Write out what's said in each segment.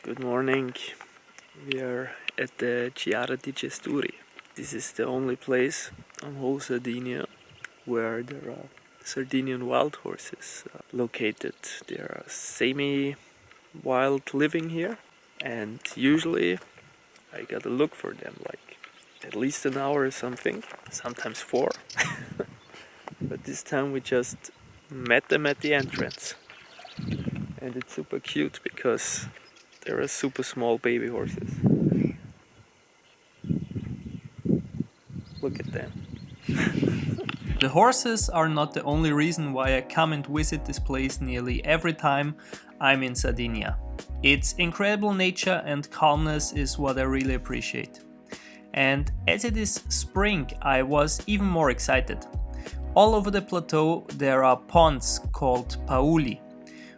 Good morning. We are at the Giara di Gesturi. This is the only place on whole Sardinia where there are Sardinian wild horses located. They are semi-wild living here, and usually I gotta look for them like at least an hour or something, sometimes 4. But this time we just met them at the entrance, and it's super cute because they're super small baby horses. Look at them. The horses are not the only reason why I come and visit this place nearly every time I'm in Sardinia. Its incredible nature and calmness is what I really appreciate. And as it is spring, I was even more excited. All over the plateau there are ponds called pauli,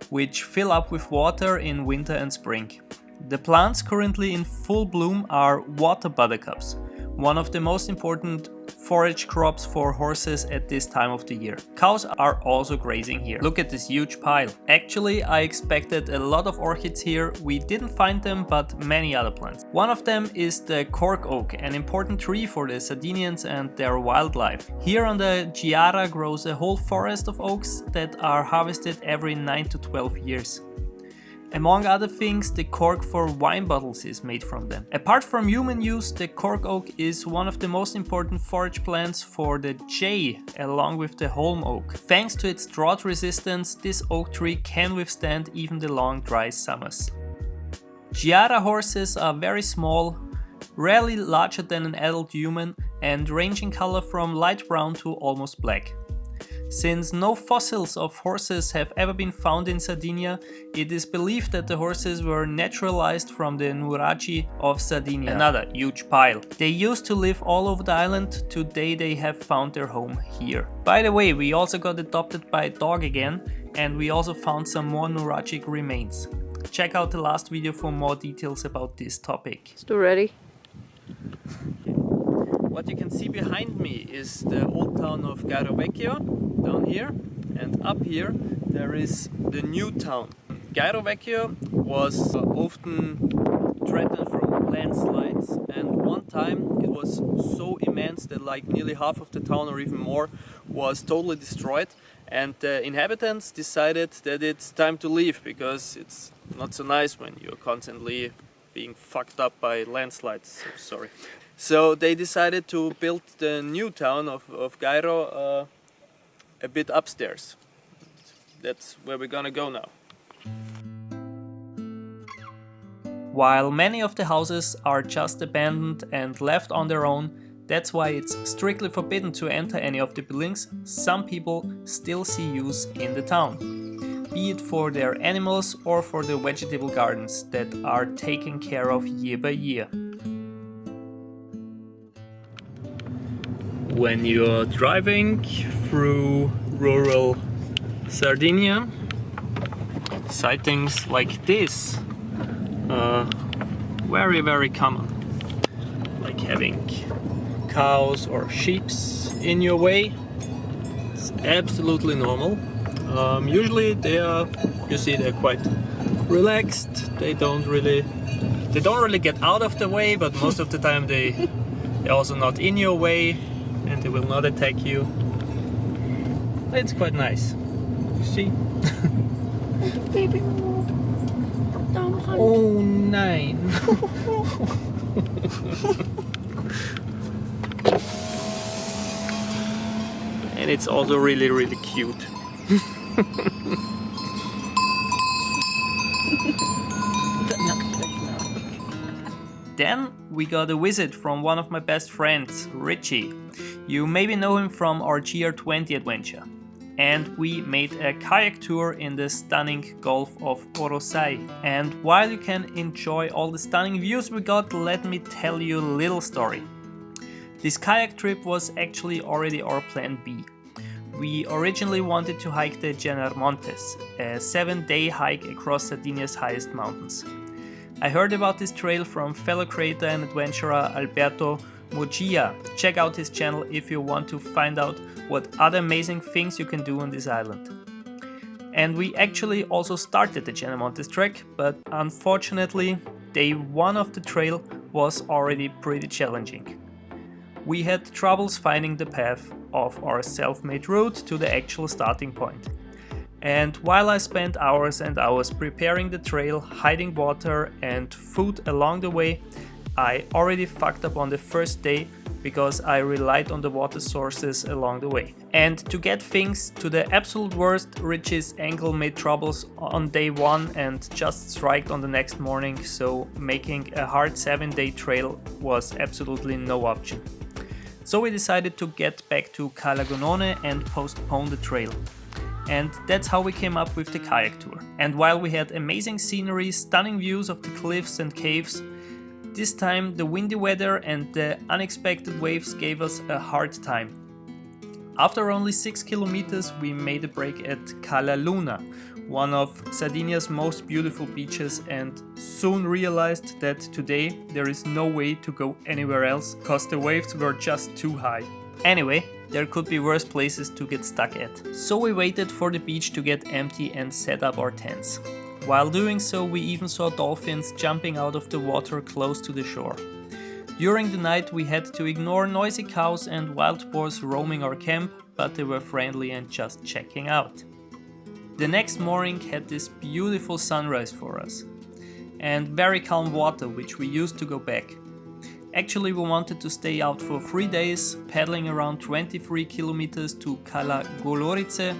which fill up with water in winter and spring. The plants currently in full bloom are water buttercups, one of the most important forage crops for horses at this time of the year. Cows are also grazing here. Look at this huge pile. Actually, I expected a lot of orchids here. We didn't find them, but many other plants. One of them is the cork oak, an important tree for the Sardinians and their wildlife. Here on the Giara grows a whole forest of oaks that are harvested every 9 to 12 years. Among other things, the cork for wine bottles is made from them. Apart from human use, the cork oak is one of the most important forage plants for the jay, along with the holm oak. Thanks to its drought resistance, this oak tree can withstand even the long dry summers. Giara horses are very small, rarely larger than an adult human, and range in color from light brown to almost black. Since no fossils of horses have ever been found in Sardinia, it is believed that the horses were naturalized from the Nuraci of Sardinia. Another huge pile. They used to live all over the island, today they have found their home here. By the way, we also got adopted by a dog again, and we also found some more Nuracic remains. Check out the last video for more details about this topic. Still ready? What you can see behind me is the old town of Gairo Vecchio, down here, and up here there is the new town. Gairo Vecchio was often threatened from landslides, and one time it was so immense that like nearly half of the town or even more was totally destroyed, and the inhabitants decided that it's time to leave because it's not so nice when you're constantly being fucked up by landslides. Sorry. So they decided to build the new town of Gairo a bit upstairs. That's where we're gonna go now. While many of the houses are just abandoned and left on their own, that's why it's strictly forbidden to enter any of the buildings, some people still see use in the town, be it for their animals or for the vegetable gardens that are taken care of year by year. When you're driving through rural Sardinia, sightings like this are very common. Like having cows or sheep in your way, it's absolutely normal. Usually they're quite relaxed. They don't really get out of the way, but most of the time they're also not in your way, and they will not attack you. It's quite nice. You see? Baby. Oh, nein. And it's also really cute. Then we got a visit from one of my best friends, Richie. You maybe know him from our GR20 adventure. And we made a kayak tour in the stunning Golf of Orosei. And while you can enjoy all the stunning views we got, let me tell you a little story. This kayak trip was actually already our plan B. We originally wanted to hike the Montes, a 7-day hike across Sardinia's highest mountains. I heard about this trail from fellow creator and adventurer Albertos Channel. Check out his channel if you want to find out what other amazing things you can do on this island. And we actually also started the Cenemontes trek, but unfortunately day 1 of the trail was already pretty challenging. We had troubles finding the path of our self-made route to the actual starting point. And while I spent hours and hours preparing the trail, hiding water and food along the way, I already fucked up on the first day because I relied on the water sources along the way. And to get things to the absolute worst, Richie's ankle made troubles on day 1 and just striked on the next morning, so making a hard 7-day trail was absolutely no option. So we decided to get back to Calagonone and postpone the trail. And that's how we came up with the kayak tour. And while we had amazing scenery, stunning views of the cliffs and caves, this time the windy weather and the unexpected waves gave us a hard time. After only 6 kilometers we made a break at Cala Luna, one of Sardinia's most beautiful beaches, and soon realized that today there is no way to go anywhere else cause the waves were just too high. Anyway, there could be worse places to get stuck at. So we waited for the beach to get empty and set up our tents. While doing so, we even saw dolphins jumping out of the water close to the shore. During the night we had to ignore noisy cows and wild boars roaming our camp, but they were friendly and just checking out. The next morning had this beautiful sunrise for us, and very calm water which we used to go back. Actually we wanted to stay out for 3 days, paddling around 23 kilometers to Cala Golorice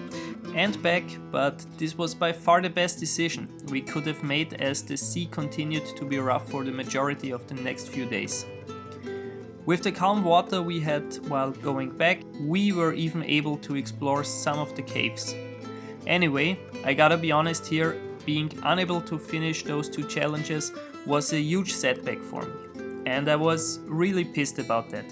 and back, but this was by far the best decision we could have made as the sea continued to be rough for the majority of the next few days. With the calm water we had while going back, we were even able to explore some of the caves. Anyway, I gotta be honest here, being unable to finish those 2 challenges was a huge setback for me. And I was really pissed about that.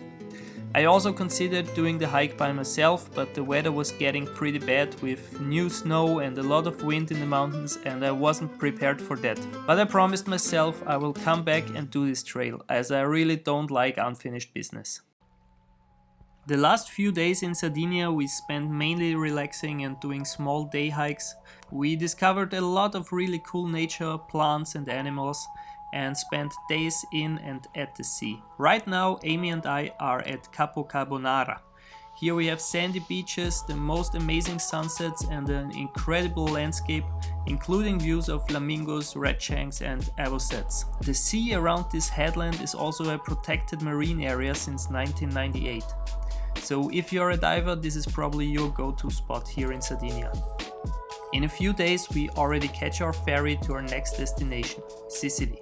I also considered doing the hike by myself, but the weather was getting pretty bad with new snow and a lot of wind in the mountains, and I wasn't prepared for that. But I promised myself I will come back and do this trail, as I really don't like unfinished business. The last few days in Sardinia we spent mainly relaxing and doing small day hikes. We discovered a lot of really cool nature, plants and animals, and spent days in and at the sea. Right now Amy and I are at Capo Carbonara. Here we have sandy beaches, the most amazing sunsets and an incredible landscape, including views of flamingos, redshanks and avocets. The sea around this headland is also a protected marine area since 1998. So if you're a diver, this is probably your go-to spot here in Sardinia. In a few days we already catch our ferry to our next destination, Sicily.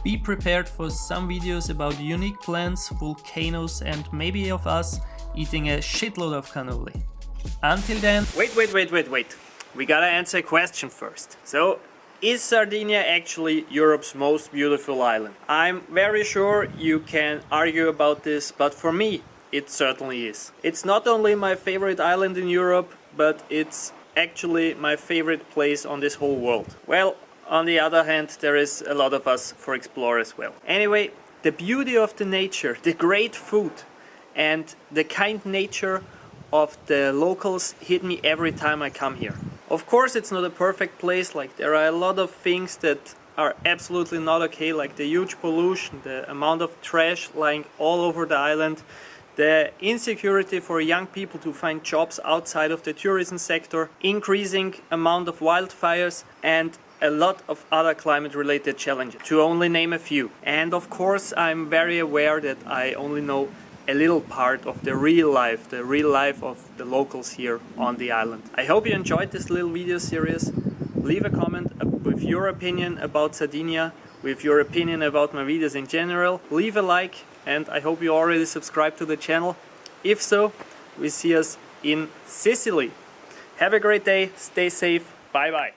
Be prepared for some videos about unique plants, volcanoes and maybe of us eating a shitload of cannoli. Until then... Wait. We gotta answer a question first. So, is Sardinia actually Europe's most beautiful island? I'm very sure you can argue about this, but for me, it certainly is. It's not only my favorite island in Europe, but it's actually my favorite place on this whole world. Well, on the other hand, there is a lot of us for explore as well. Anyway, the beauty of the nature, the great food and the kind nature of the locals hit me every time I come here. Of course it's not a perfect place, like there are a lot of things that are absolutely not okay, like the huge pollution, the amount of trash lying all over the island, the insecurity for young people to find jobs outside of the tourism sector, increasing amount of wildfires and a lot of other climate related challenges, to only name a few. And of course I'm very aware that I only know a little part of the real life of the locals here on the island. I hope you enjoyed this little video series. Leave a comment with your opinion about Sardinia, with your opinion about my videos in general. Leave a like, and I hope you already subscribed to the channel. If so, we see us in Sicily. Have a great day, stay safe, bye bye.